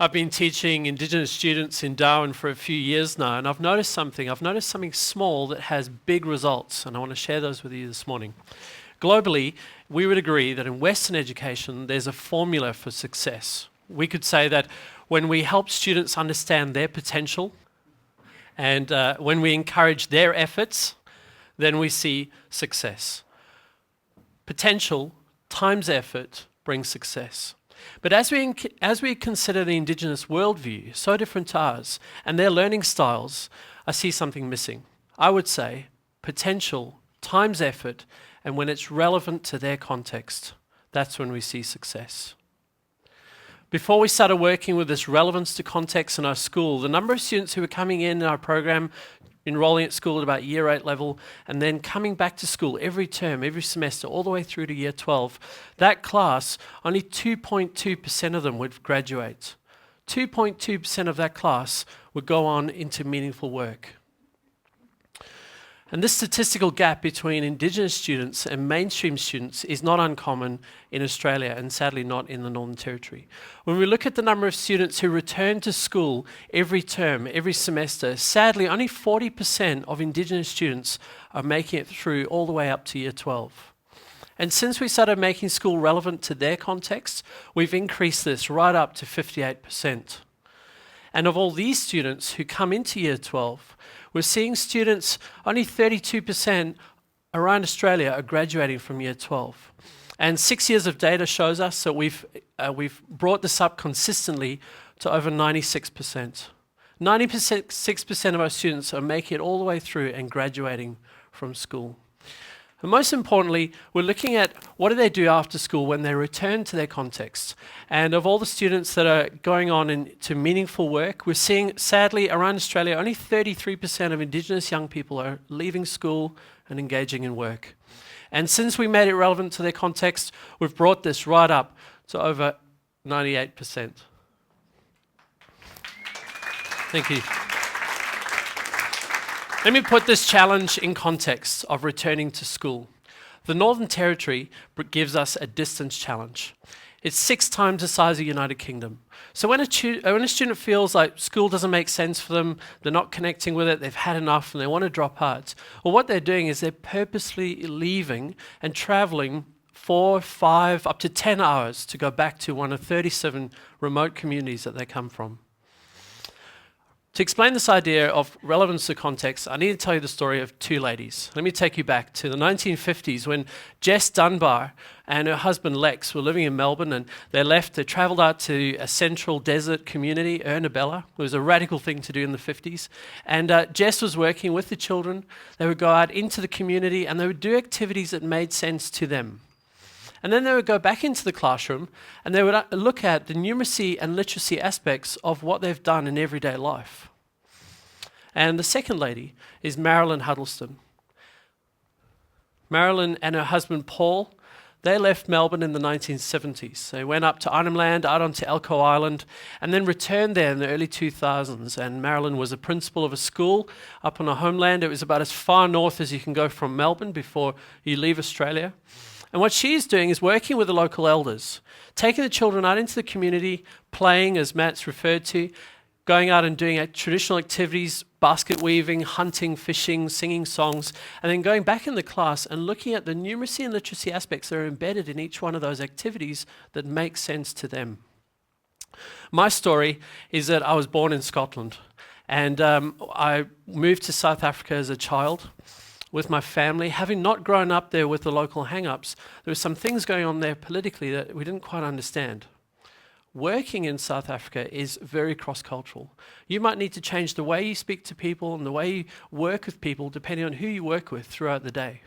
I've been teaching Indigenous students in Darwin for a few years now, and I've noticed something. I've noticed something small that has big results, and I want to share those with you this morning. Globally, we would agree that in Western education, there's a formula for success. We could say that when we help students understand their potential, and when we encourage their efforts, then we see success. Potential times effort brings success. But as we consider the Indigenous worldview, so different to ours, and their learning styles, I see something missing. I would say potential times effort, and when it's relevant to their context, that's when we see success. Before we started working with this relevance to context in our school, the number of students who were coming in our program, enrolling at school at about year 8 level, and then coming back to school every term, every semester, all the way through to year 12, that class, only 2.2% of them would graduate. 2.2% of that class would go on into meaningful work. And this statistical gap between Indigenous students and mainstream students is not uncommon in Australia, and sadly not in the Northern Territory. When we look at the number of students who return to school every term, every semester, sadly only 40% of Indigenous students are making it through all the way up to year 12. And since we started making school relevant to their context, we've increased this right up to 58%. And of all these students who come into year 12, we're seeing students, only 32% around Australia are graduating from year 12. And 6 years of data shows us that we've brought this up consistently to over 96%. 96% of our students are making it all the way through and graduating from school. And most importantly, we're looking at what do they do after school when they return to their context. And of all the students that are going on into meaningful work, we're seeing, sadly, around Australia, only 33% of Indigenous young people are leaving school and engaging in work. And since we made it relevant to their context, we've brought this right up to over 98%. Thank you. Let me put this challenge in context of returning to school. The Northern Territory gives us a distance challenge. It's 6 times the size of the United Kingdom. So when a student feels like school doesn't make sense for them, they're not connecting with it, they've had enough and they want to drop out, well, what they're doing is they're purposely leaving and traveling 4, 5, up to 10 hours to go back to one of 37 remote communities that they come from. To explain this idea of relevance to context, I need to tell you the story of 2 ladies. Let me take you back to the 1950s when Jess Dunbar and her husband Lex were living in Melbourne, and they travelled out to a central desert community, Ernabella. It was a radical thing to do in the 50s. And Jess was working with the children. They would go out into the community and they would do activities that made sense to them. And then they would go back into the classroom and they would look at the numeracy and literacy aspects of what they've done in everyday life. And the second lady is Marilyn Huddleston. Marilyn and her husband Paul, they left Melbourne in the 1970s. They went up to Arnhem Land, out onto Elcho Island, and then returned there in the early 2000s. And Marilyn was a principal of a school up on her homeland. It was about as far north as you can go from Melbourne before you leave Australia. And what she's doing is working with the local elders, taking the children out into the community, playing, as Matt's referred to, going out and doing traditional activities, basket weaving, hunting, fishing, singing songs, and then going back in the class and looking at the numeracy and literacy aspects that are embedded in each one of those activities that make sense to them. My story is that I was born in Scotland, and I moved to South Africa as a child with my family. Having not grown up there with the local hang-ups, there were some things going on there politically that we didn't quite understand. Working in South Africa is very cross-cultural. You might need to change the way you speak to people and the way you work with people depending on who you work with throughout the day.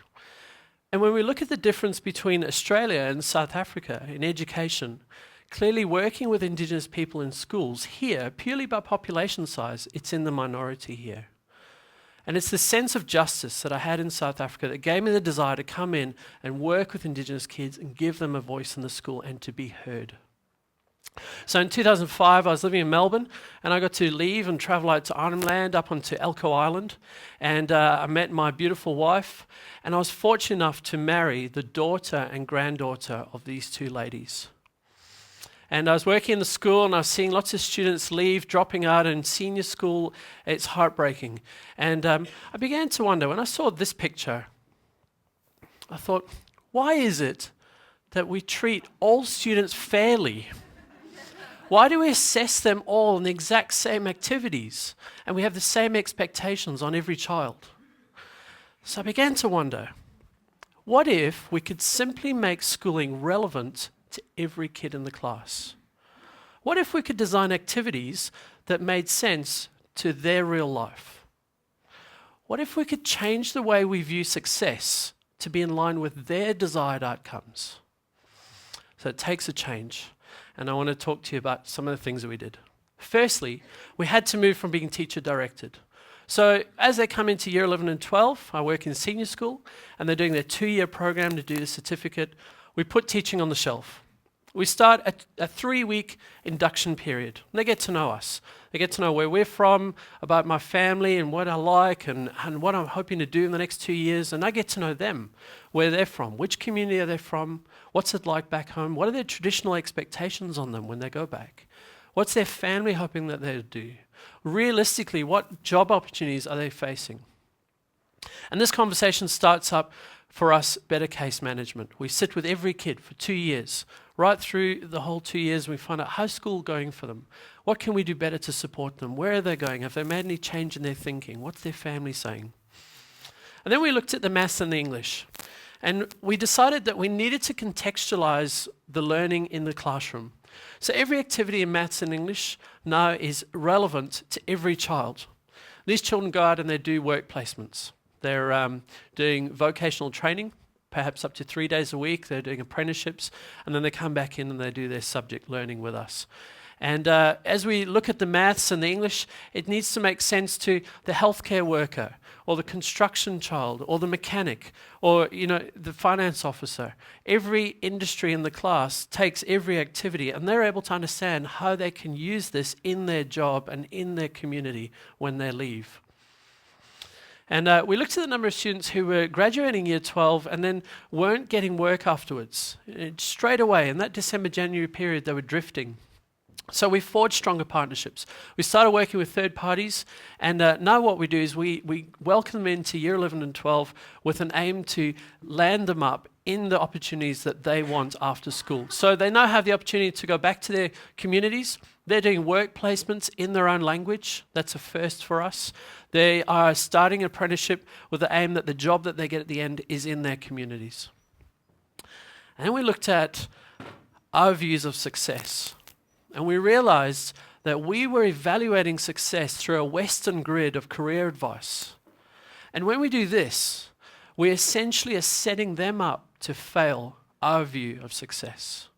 And when we look at the difference between Australia and South Africa in education, clearly working with Indigenous people in schools here, purely by population size, it's in the minority here. And it's the sense of justice that I had in South Africa that gave me the desire to come in and work with Indigenous kids and give them a voice in the school and to be heard. So in 2005, I was living in Melbourne, and I got to leave and travel out to Arnhem Land, up onto Elcho Island, and I met my beautiful wife, and I was fortunate enough to marry the daughter and granddaughter of these 2 ladies. And I was working in the school and I was seeing lots of students leave, dropping out in senior school. It's heartbreaking. And I began to wonder, when I saw this picture, I thought, why is it that we treat all students fairly? Why do we assess them all in the exact same activities and we have the same expectations on every child? So I began to wonder, what if we could simply make schooling relevant to every kid in the class? What if we could design activities that made sense to their real life? What if we could change the way we view success to be in line with their desired outcomes? So it takes a change. And I want to talk to you about some of the things that we did. Firstly, we had to move from being teacher-directed. So as they come into year 11 and 12, I work in senior school, and they're doing their 2-year program to do the certificate. We put teaching on the shelf. We start a 3-week induction period. They get to know us. They get to know where we're from, about my family and what I like and what I'm hoping to do in the next 2 years. And I get to know them, where they're from, which community are they from, what's it like back home, what are their traditional expectations on them when they go back, what's their family hoping that they'll do. Realistically, what job opportunities are they facing? And this conversation starts up for us better case management. We sit with every kid for 2 years, right through the whole 2 years, and we find out how's school going for them. What can we do better to support them? Where are they going? Have they made any change in their thinking? What's their family saying? And then we looked at the maths and the English. And we decided that we needed to contextualize the learning in the classroom. So every activity in maths and English now is relevant to every child. These children go out and they do work placements. They're doing vocational training, perhaps up to 3 days a week. They're doing apprenticeships, and then they come back in and they do their subject learning with us. And as we look at the maths and the English, it needs to make sense to the healthcare worker, or the construction child, or the mechanic, or the finance officer. Every industry in the class takes every activity, and they're able to understand how they can use this in their job and in their community when they leave. And we looked at the number of students who were graduating year 12 and then weren't getting work afterwards. Straight away, in that December-January period, they were drifting. So we forged stronger partnerships. We started working with third parties, and now what we do is we welcome them into year 11 and 12 with an aim to land them up in the opportunities that they want after school. So they now have the opportunity to go back to their communities. They're doing work placements in their own language. That's a first for us. They are starting an apprenticeship with the aim that the job that they get at the end is in their communities. And then we looked at our views of success. And we realized that we were evaluating success through a Western grid of career advice. And when we do this, we essentially are setting them up to fail our view of success.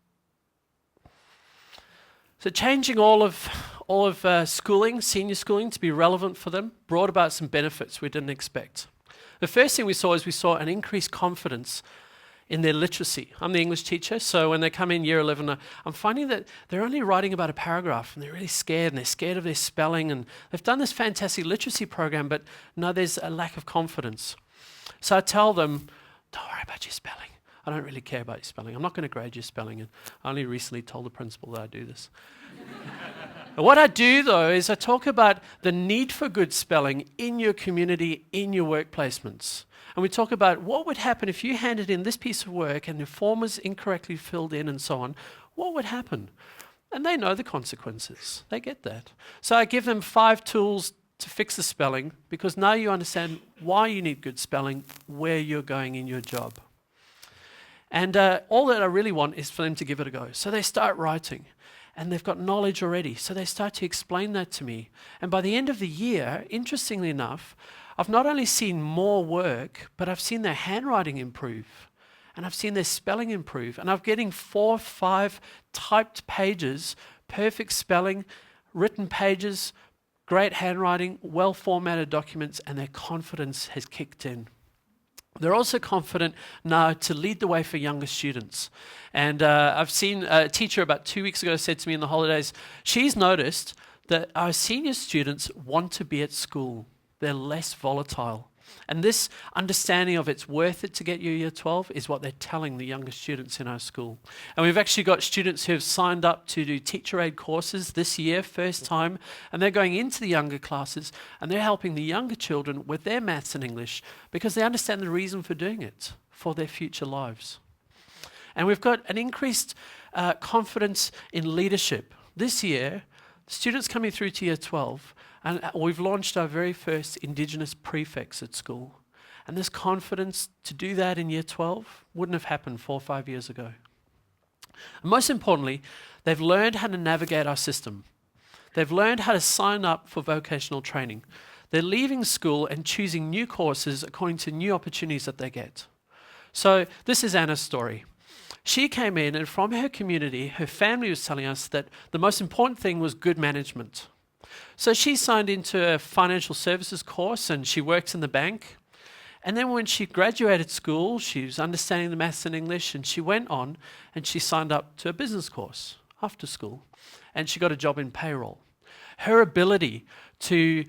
So changing all of schooling, senior schooling, to be relevant for them brought about some benefits we didn't expect. The first thing we saw an increased confidence in their literacy. I'm the English teacher, so when they come in year 11, I'm finding that they're only writing about a paragraph and they're really scared, and they're scared of their spelling, and they've done this fantastic literacy program, but no, there's a lack of confidence. So I tell them, don't worry about your spelling. I don't really care about your spelling. I'm not going to grade your spelling, and I only recently told the principal that I do this. What I do, though, is I talk about the need for good spelling in your community, in your work placements. And we talk about what would happen if you handed in this piece of work and the form was incorrectly filled in and so on. What would happen? And they know the consequences. They get that. So I give them 5 tools to fix the spelling, because now you understand why you need good spelling, where you're going in your job. And all that I really want is for them to give it a go. So they start writing. And they've got knowledge already, so they start to explain that to me. And by the end of the year, interestingly enough, I've not only seen more work, but I've seen their handwriting improve, and I've seen their spelling improve, and I'm getting 4 or 5 typed pages, perfect spelling, written pages, great handwriting, well-formatted documents, and their confidence has kicked in. They're also confident now to lead the way for younger students. And I've seen a teacher about 2 weeks ago said to me in the holidays, she's noticed that our senior students want to be at school. They're less volatile. And this understanding of it's worth it to get your year 12 is what they're telling the younger students in our school. And we've actually got students who have signed up to do teacher aid courses this year, first time, and they're going into the younger classes and they're helping the younger children with their maths and English because they understand the reason for doing it, for their future lives. And we've got an increased confidence in leadership. This year, students coming through to year 12, and we've launched our very first Indigenous prefects at school. And this confidence to do that in year 12 wouldn't have happened 4 or 5 years ago. And most importantly, they've learned how to navigate our system. They've learned how to sign up for vocational training. They're leaving school and choosing new courses according to new opportunities that they get. So this is Anna's story. She came in, and from her community, her family was telling us that the most important thing was good management. So she signed into a financial services course and she works in the bank. And then when she graduated school, she was understanding the maths and English, and she went on and she signed up to a business course after school. And she got a job in payroll. Her ability to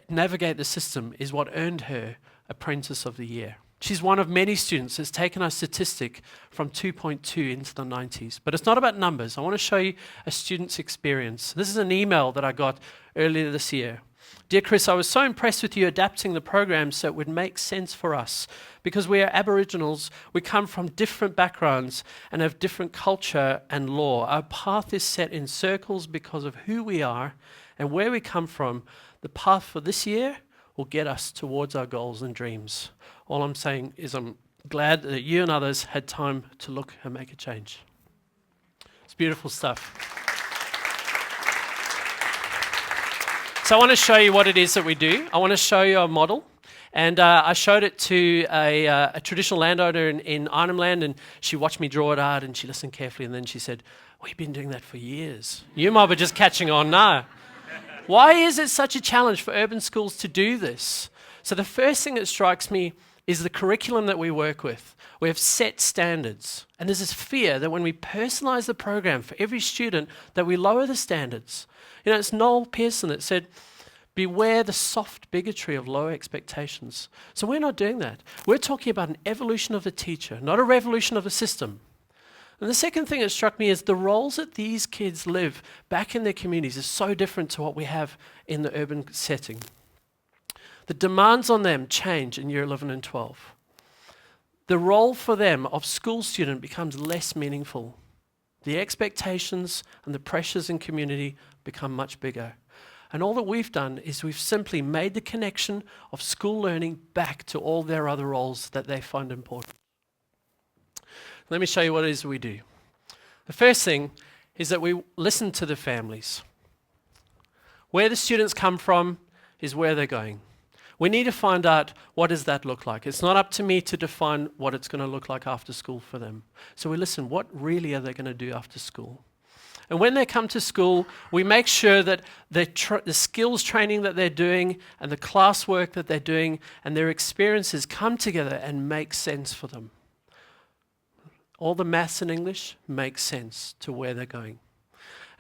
navigate the system is what earned her Apprentice of the Year. She's one of many students that's taken our statistic from 2.2 into the 90s. But it's not about numbers. I want to show you a student's experience. This is an email that I got earlier this year. Dear Chris, I was so impressed with you adapting the program so it would make sense for us. Because we are Aboriginals, we come from different backgrounds and have different culture and law. Our path is set in circles because of who we are and where we come from. The path for this year will get us towards our goals and dreams. All I'm saying is I'm glad that you and others had time to look and make a change. It's beautiful stuff. So I want to show you what it is that we do. I want to show you a model. And I showed it to a traditional landowner in Arnhem Land, and she watched me draw it out and she listened carefully, and then she said, "We've been doing that for years. You might be just catching on now." Why is it such a challenge for urban schools to do this? So the first thing that strikes me is the curriculum that we work with. We have set standards. And there's this fear that when we personalize the program for every student, that we lower the standards. You know, it's Noel Pearson that said, beware the soft bigotry of low expectations. So we're not doing that. We're talking about an evolution of the teacher, not a revolution of the system. And the second thing that struck me is the roles that these kids live back in their communities is so different to what we have in the urban setting. The demands on them change in year 11 and 12. The role for them of school student becomes less meaningful. The expectations and the pressures in community become much bigger. And all that we've done is we've simply made the connection of school learning back to all their other roles that they find important. Let me show you what it is we do. The first thing is that we listen to the families. Where the students come from is where they're going. We need to find out, what does that look like? It's not up to me to define what it's going to look like after school for them. So we listen, what really are they going to do after school? And when they come to school, we make sure that the skills training that they're doing and the classwork that they're doing and their experiences come together and make sense for them. All the maths and English make sense to where they're going.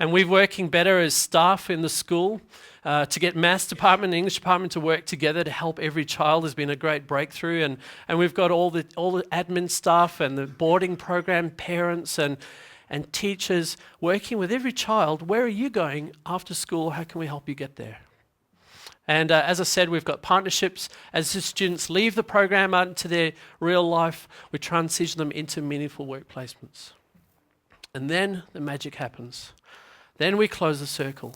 And we're working better as staff in the school to get maths department and English department to work together to help every child has been a great breakthrough. And we've got all the admin staff and the boarding program, parents and teachers working with every child. Where are you going after school? How can we help you get there? And as I said, we've got partnerships. As the students leave the program out into their real life, we transition them into meaningful work placements. And then the magic happens. Then we close the circle.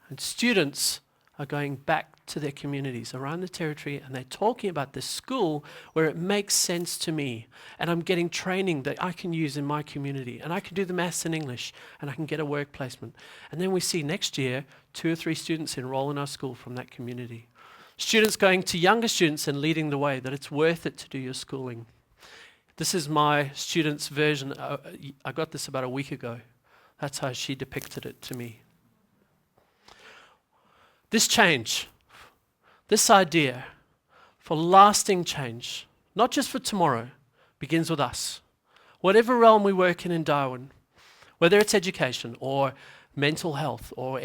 And students are going back to their communities around the territory, and they're talking about this school where it makes sense to me. And I'm getting training that I can use in my community. And I can do the maths and English, and I can get a work placement. And then we see next year 2 or 3 students enroll in our school from that community. Students going to younger students and leading the way, that it's worth it to do your schooling. This is my student's version. I got this about a week ago. That's how she depicted it to me. This change, this idea for lasting change, not just for tomorrow, begins with us. Whatever realm we work in Darwin, whether it's education or mental health or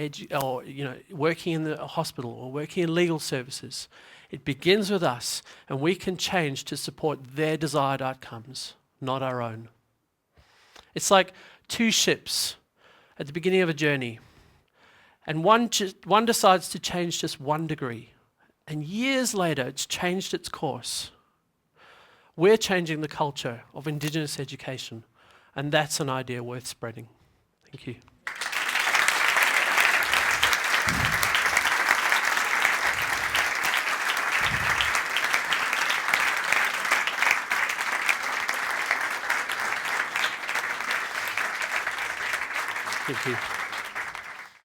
working in the hospital or working in legal services, It begins with us, and we can change to support their desired outcomes, not our own. It's like two ships at the beginning of a journey, and one decides to change just 1 degree, and years later it's changed its course. We're changing the culture of Indigenous education, and that's an idea worth spreading. Thank you. Thank you.